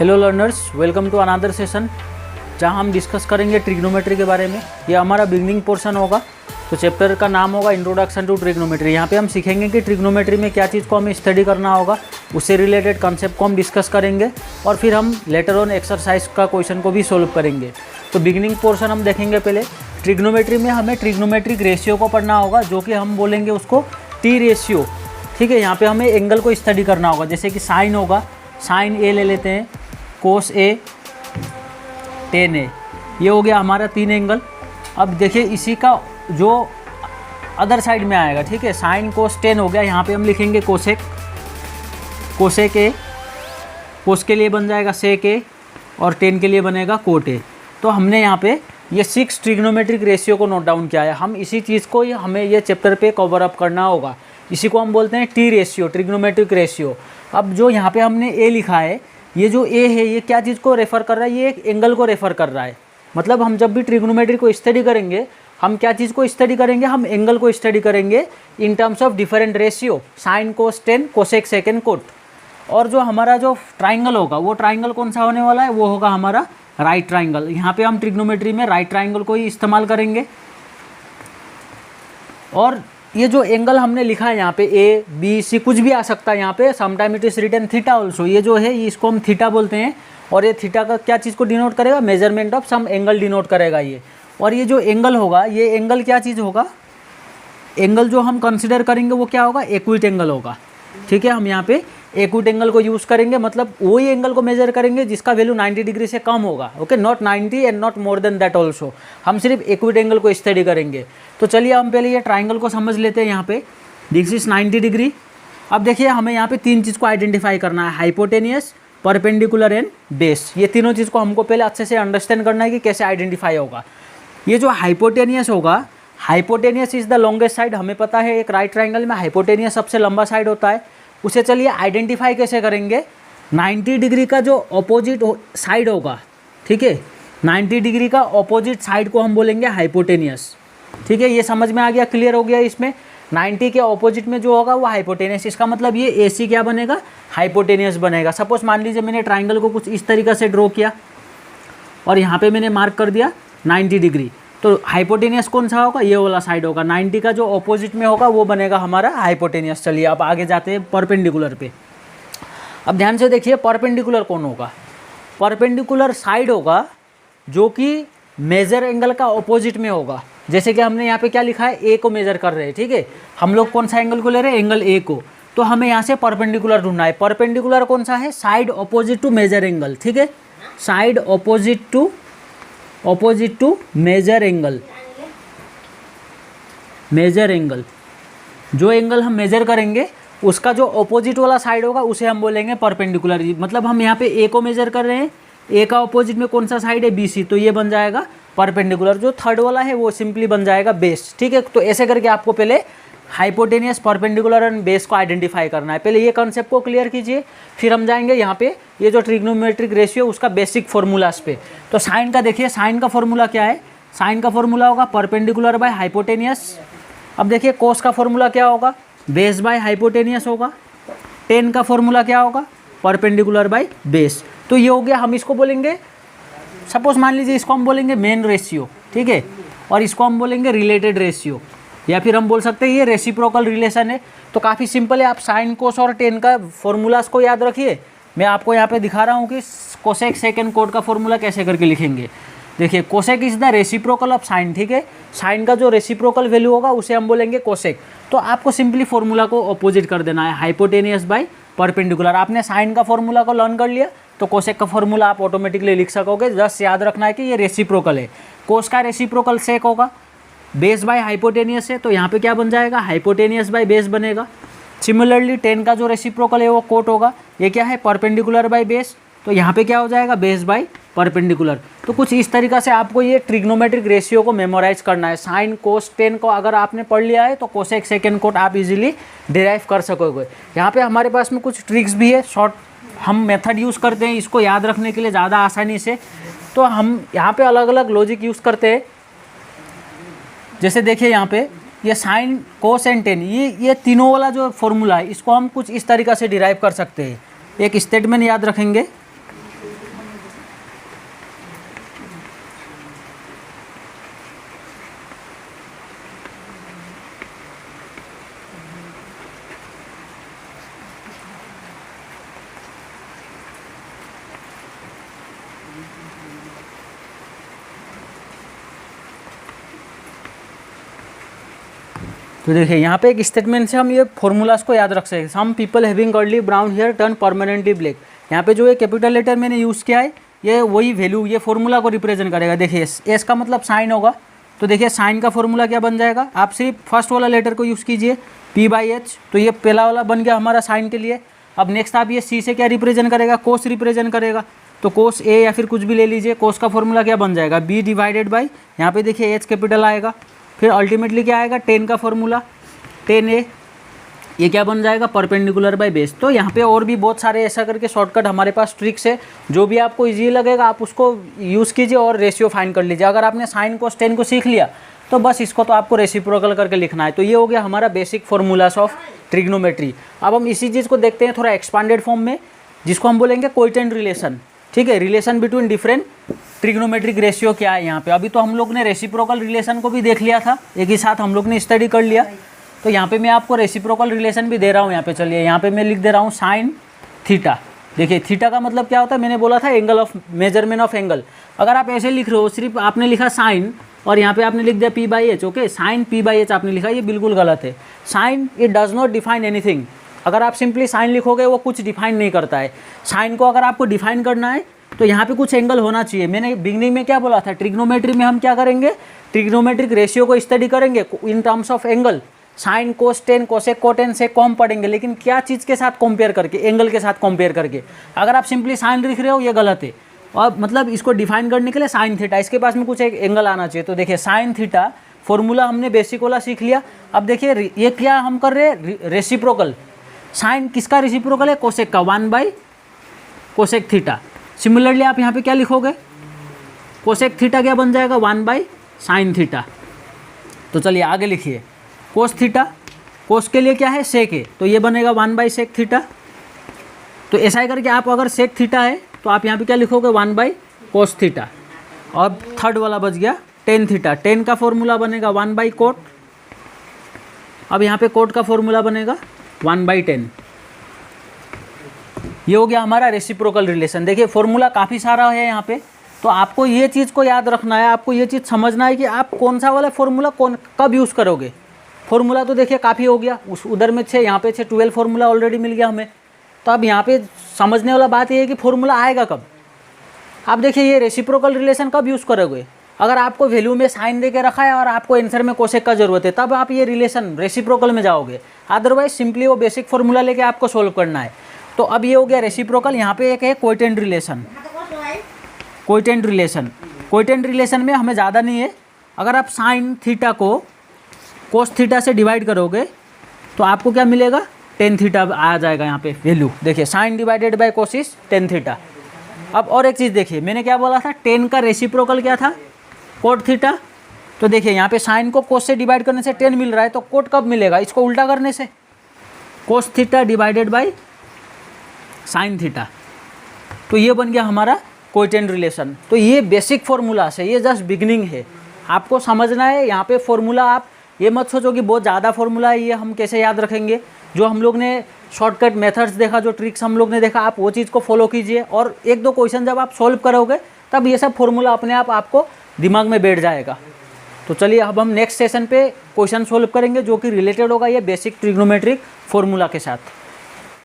Hello learners, welcome to another session जहां हम discuss करेंगे ट्रिग्नोमेट्री के बारे में। ये हमारा बिगनिंग पोर्शन होगा। तो चैप्टर का नाम होगा इंट्रोडक्शन टू ट्रिग्नोमेट्री। यहाँ पे हम सीखेंगे कि ट्रिग्नोमेट्री में क्या चीज़ को हमें स्टडी करना होगा, उससे रिलेटेड कंसेप्ट को हम डिस्कस करेंगे और फिर हम लेटर ऑन एक्सरसाइज का क्वेश्चन को भी सोल्व करेंगे। तो बिगनिंग पोर्शन हम देखेंगे। पहले ट्रिग्नोमेट्री में हमें ट्रिग्नोमेट्रिक रेशियो को पढ़ना होगा, जो कि हम बोलेंगे उसको टी रेशियो। ठीक है, यहाँ पे हमें एंगल को स्टडी करना होगा। जैसे कि साइन होगा, साइन ए ले लेते हैं, कोस ए, टेन ए, ये हो गया हमारा 3 एंगल। अब देखिए इसी का जो अदर साइड में आएगा, ठीक है, साइन कोस टेन हो गया, यहाँ पे हम लिखेंगे कोसेक, कोसेक ए, कोस के लिए बन जाएगा सेक ए और टेन के लिए बनेगा कोट ए। तो हमने यहाँ पे ये 6 ट्रिग्नोमेट्रिक रेशियो को नोट डाउन किया है। हम इसी चीज़ को हमें ये चैप्टर पे कवर अप करना होगा। इसी को हम बोलते हैं टी रेशियो, ट्रिग्नोमेट्रिक रेशियो। अब जो यहाँ पे हमने ए लिखा है, ये जो ए है ये क्या चीज़ को रेफ़र कर रहा है? ये एक एंगल को रेफ़र कर रहा है। मतलब हम जब भी ट्रिग्नोमेट्री को स्टडी करेंगे, हम क्या चीज़ को स्टडी करेंगे? हम एंगल को स्टडी करेंगे in terms of different ratio, sine cos tan, cosec second cot. और जो हमारा जो ट्राइंगल होगा, वो ट्राइंगल कौन सा होने वाला है? वो होगा हमारा राइट ट्राइंगल। यहाँ पे हम ट्रिग्नोमेट्री में राइट ट्राइंगल को ही इस्तेमाल करेंगे। और ये जो एंगल हमने लिखा है यहाँ पे ए बी सी, कुछ भी आ सकता है यहाँ पे। Sometime it is written theta also. ये जो है इसको हम थीटा बोलते हैं। और ये थीटा का क्या चीज़ को डिनोट करेगा? Measurement of some angle denote करेगा ये। और ये जो एंगल होगा, ये एंगल क्या चीज़ होगा? एंगल जो हम कंसिडर करेंगे वो क्या होगा? एक्यूट एंगल होगा। ठीक है, हम यहाँ पे एक्यूट एंगल को यूज़ करेंगे। मतलब वही एंगल को मेजर करेंगे जिसका वैल्यू 90 डिग्री से कम होगा। Okay, not 90 and not more than that also. हम सिर्फ एक्यूट एंगल को स्टडी करेंगे। तो चलिए हम पहले ये ट्राइंगल को समझ लेते हैं। यहाँ पे दिस इज 90 डिग्री। अब देखिए हमें यहाँ पे 3 चीज़ को आइडेंटिफाई करना है, हाइपोटेनियस, परपेंडिकुलर एंड बेस। ये तीनों चीज़ को हमको पहले अच्छे से अंडरस्टैंड करना है कि कैसे आइडेंटिफाई होगा। ये जो हाइपोटेनियस होगा, hypotenuse is the longest side. हमें पता है एक राइट ट्राइंगल में हाइपोटेनियस सबसे लंबा साइड होता है। उसे चलिए आइडेंटिफाई कैसे करेंगे? 90 डिग्री का जो अपोजिट साइड होगा, ठीक है, 90 डिग्री का अपोजिट साइड को हम बोलेंगे हाइपोटेनियस। ठीक है, ये समझ में आ गया, क्लियर हो गया। इसमें 90 के अपोजिट में जो होगा वो हाइपोटेनियस। इसका मतलब ये AC क्या बनेगा? हाइपोटेनियस बनेगा। सपोज मान लीजिए मैंने ट्राइंगल को कुछ इस तरीक़े से ड्रॉ किया और यहाँ पे मैंने मार्क कर दिया 90 डिग्री। तो हाइपोटेनियस कौन सा होगा? ये वाला साइड होगा। 90 का जो ऑपोजिट में होगा वो बनेगा हमारा हाइपोटेनियस। चलिए अब आगे जाते हैं परपेंडिकुलर पे। अब ध्यान से देखिए, परपेंडिकुलर कौन होगा? परपेंडिकुलर साइड होगा जो कि मेजर एंगल का ऑपोजिट में होगा। जैसे कि हमने यहाँ पे क्या लिखा है? ए को मेजर कर रहे हैं। ठीक है, हम लोग कौन सा एंगल को ले रहे हैं? एंगल ए को। तो हमें यहाँ से परपेंडिकुलर ढूंढना है। परपेंडिकुलर कौन सा है? Side opposite to measure angle. ठीक है, side opposite to measure angle. Measure angle, जो एंगल हम मेजर करेंगे उसका जो ऑपोजिट वाला साइड होगा उसे हम बोलेंगे परपेंडिकुलर। मतलब हम यहाँ पे ए को मेजर कर रहे हैं, ए का ऑपोजिट में कौन सा साइड है? BC। तो ये बन जाएगा परपेंडिकुलर। जो थर्ड वाला है वो सिंपली बन जाएगा बेस। ठीक है, तो ऐसे करके आपको पहले हाइपोटेनियस, परपेंडिकुलर एंड बेस को आइडेंटिफाई करना है। पहले ये कॉन्सेप्ट को क्लियर कीजिए, फिर हम जाएंगे यहाँ पे ये जो ट्रिग्नोमेट्रिक रेशियो उसका बेसिक फॉर्मूलाज पे। तो साइन का देखिए, साइन का फॉर्मूला क्या है? साइन का फॉर्मूला होगा परपेंडिकुलर बाय हाइपोटेनियस। अब देखिए कोस का फॉर्मूला क्या होगा? बेस बाय हाइपोटेनियस होगा। टेन का फॉर्मूला क्या होगा? Perpendicular by base. तो ये हो गया, हम इसको बोलेंगे, सपोज मान लीजिए इसको हम बोलेंगे मेन रेशियो। ठीक है, और इसको हम बोलेंगे रिलेटेड रेशियो, या फिर हम बोल सकते हैं ये रेसिप्रोकल रिलेशन है। तो काफ़ी सिंपल है, आप साइन कोस और टेन का फॉर्मूलाज को याद रखिए। मैं आपको यहाँ पे दिखा रहा हूँ कि कोसेक सेकेंड कोट का फॉर्मूला कैसे करके लिखेंगे। देखिए, cosec is the reciprocal of sine. ठीक है, साइन का जो रेसिप्रोकल वैल्यू होगा उसे हम बोलेंगे कोसेक। तो आपको सिंपली फॉर्मूला को अपोजिट कर देना है, हाइपोटेनियस बाय परपेंडिकुलर। आपने साइन का फॉर्मूला को लर्न कर लिया तो कोसेक का फॉर्मूला आप ऑटोमेटिकली लिख सकोगे। जस्ट याद रखना है कि ये रेसिप्रोकल है। कोस का रेसिप्रोकल सेक होगा, बेस बाय हाइपोटेनियस है, तो यहाँ पे क्या बन जाएगा? हाइपोटेनियस बाय बेस बनेगा। सिमिलरली टेन का जो रेसिप्रोकल है वो कोट होगा। ये क्या है? Perpendicular by base. तो यहाँ पे क्या हो जाएगा? Base by perpendicular. तो कुछ इस तरीक़ा से आपको ये ट्रिग्नोमेट्रिक रेशियो को मेमोराइज करना है। साइन कोस टेन को अगर आपने पढ़ लिया है तो कोसेक सेकेंड कोट आप इजीली डिराइव कर सकोगे। यहाँ पे हमारे पास में कुछ ट्रिक्स भी है, शॉर्ट हम मेथड यूज़ करते हैं इसको याद रखने के लिए ज़्यादा आसानी से। तो हम यहाँ पे अलग अलग लॉजिक यूज़ करते हैं। जैसे देखिए यहाँ पे ये साइन कोस एंड टेन, ये तीनों वाला जो फॉर्मूला है इसको हम कुछ इस तरीक़ा से डिराइव कर सकते हैं। एक स्टेटमेंट याद रखेंगे, तो देखिए यहाँ पे एक स्टेटमेंट से हम ये फॉर्मूलाज को याद रख सकते हैं। Some people having curly brown hair turn permanently black. यहाँ पे जो ये कैपिटल लेटर मैंने यूज़ किया है ये वही वैल्यू, ये फॉर्मूला को रिप्रेजेंट करेगा। देखिए एस का मतलब साइन होगा, तो देखिए साइन का फॉर्मूला क्या बन जाएगा, आप सिर्फ फर्स्ट वाला लेटर को यूज़ कीजिए P/H, तो ये पहला वाला बन गया हमारा साइन के लिए। अब नेक्स्ट आप ये C से क्या रिप्रेजेंट करेगा, कोस रिप्रेजेंट करेगा, तो कोस A या फिर कुछ भी ले लीजिए। कोस का फॉर्मूला क्या बन जाएगा, B डिवाइडेड बाई, यहाँ पे देखिए H कैपिटल आएगा, फिर अल्टीमेटली क्या आएगा, टेन का फॉर्मूला, 10A, ये क्या बन जाएगा, परपेंडिकुलर बाय बेस। तो यहाँ पे और भी बहुत सारे ऐसा करके शॉर्टकट हमारे पास ट्रिक्स है, जो भी आपको इजी लगेगा आप उसको यूज़ कीजिए और रेशियो फाइंड कर लीजिए। अगर आपने साइन कोस टेन को सीख लिया तो बस इसको तो आपको रेसिप्रोकल करके लिखना है। तो ये हो गया हमारा बेसिक फॉर्मूलास ऑफ ट्रिग्नोमेट्री। अब हम इसी चीज़ को देखते हैं थोड़ा एक्सपांडेड फॉर्म में, जिसको हम बोलेंगे कोएफिशिएंट रिलेशन। ठीक है, relation between different trigonometric ratio क्या है यहाँ पे। अभी तो हम लोग ने रेसिप्रोकल रिलेशन को भी देख लिया था, एक ही साथ हम लोग ने स्टडी कर लिया। तो यहाँ पे मैं आपको रेसिप्रोकल रिलेशन भी दे रहा हूँ। यहाँ पे चलिए, यहाँ पे मैं लिख दे रहा हूँ साइन थीटा। देखिए थीटा का मतलब क्या होता है, मैंने बोला था angle of measurement of angle. अगर आप ऐसे लिख रहे हो, सिर्फ आपने लिखा साइन और यहाँ पे आपने लिख दिया P/H, ओके, साइन P/H आपने लिखा, ये बिल्कुल गलत है। Sine it does not define anything. अगर आप सिंपली साइन लिखोगे वो कुछ डिफाइन नहीं करता है। साइन को अगर आपको डिफाइन करना है तो यहाँ पे कुछ एंगल होना चाहिए। मैंने बिगनिंग में क्या बोला था, ट्रिग्नोमेट्री में हम क्या करेंगे, ट्रिग्नोमेट्रिक रेशियो को स्टडी करेंगे in terms of angle. Sine cos tan cosec cot से कॉम पढ़ेंगे, लेकिन क्या चीज़ के साथ कंपेयर करके, एंगल के साथ कंपेयर करके। अगर आप सिंपली साइन लिख रहे हो ये गलत है, और मतलब इसको डिफाइन करने के लिए साइन थीटा, इसके पास में कुछ एक एंगल आना चाहिए। तो देखिए साइन थीटा फॉर्मूला हमने बेसिक वाला सीख लिया। अब देखिए ये क्या हम कर रहे हैं, रेसिप्रोकल। साइन किसका रेसिप्रोकल है, कोसेक का, 1 कोसेक थीटा। सिमिलरली आप यहाँ पे क्या लिखोगे, कोसेक थीटा क्या बन जाएगा, 1 साइन थीटा। तो चलिए आगे लिखिए, कोस थीटा, कोस के लिए क्या है, सेक है, तो ये बनेगा 1 सेक थीटा। तो ऐसा ही करके आप अगर सेक थीटा है तो आप यहाँ पे क्या लिखोगे, 1 कोस थीटा। और थर्ड वाला बच गया टेन थीटा। टेन का फॉर्मूला बनेगा 1 कोट। अब यहाँ पे कोट का फॉर्मूला बनेगा 1/10। ये हो गया हमारा रेसिप्रोकल रिलेशन। देखिए फॉर्मूला काफ़ी सारा है यहाँ पे, तो आपको ये चीज़ को याद रखना है, आपको ये चीज़ समझना है कि आप कौन सा वाला फॉर्मूला कब यूज़ करोगे। फॉर्मूला तो देखिए काफ़ी हो गया, उधर में 6, यहाँ पे 6, 12 फार्मूला ऑलरेडी मिल गया हमें। तो अब यहाँ पे समझने वाला बात ये है कि फॉर्मूला आएगा कब। आप देखिए ये रेसिप्रोकल रिलेशन कब यूज़ करोगे, अगर आपको वैल्यू में साइन दे के रखा है और आपको आंसर में कोसेक का जरूरत है, तब आप ये रिलेशन रेसिप्रोकल में जाओगे। अदरवाइज सिंपली वो बेसिक फॉर्मूला लेके आपको सोल्व करना है। तो अब ये हो गया रेसिप्रोकल। यहाँ पे एक है coefficient relation. Coefficient relation, coefficient relation में हमें ज़्यादा नहीं है। अगर आप साइन थीटा को कोस थीटा से डिवाइड करोगे तो आपको क्या मिलेगा, टेन थीटा आ जाएगा यहाँ पे वैल्यू। देखिए sine divided by cos is tan theta. अब और एक चीज़ देखिए, मैंने क्या बोला था, टेन का रेसिप्रोकल क्या था, कोट थीटा। तो देखिए यहाँ पे साइन को कोस से डिवाइड करने से 10 मिल रहा है, तो कोट कब मिलेगा, इसको उल्टा करने से, cos theta divided by sine theta. तो ये बन गया हमारा कोएफिशिएंट रिलेशन। तो ये बेसिक फॉर्मूला है, ये जस्ट बिगिनिंग है, आपको समझना है। यहाँ पे फॉर्मूला आप ये मत सोचो कि बहुत ज़्यादा फॉर्मूला है, ये हम कैसे याद रखेंगे। जो हम लोग ने शॉर्टकट मेथड्स देखा, जो ट्रिक्स हम लोग ने देखा, आप वो चीज़ को फॉलो कीजिए, और एक दो क्वेश्चन जब आप सॉल्व करोगे तब ये सब फॉर्मूला अपने आप आपको दिमाग में बैठ जाएगा। तो चलिए अब हम नेक्स्ट सेशन पे क्वेश्चन सॉल्व करेंगे जो कि रिलेटेड होगा ये बेसिक ट्रिग्नोमेट्रिक फॉर्मूला के साथ।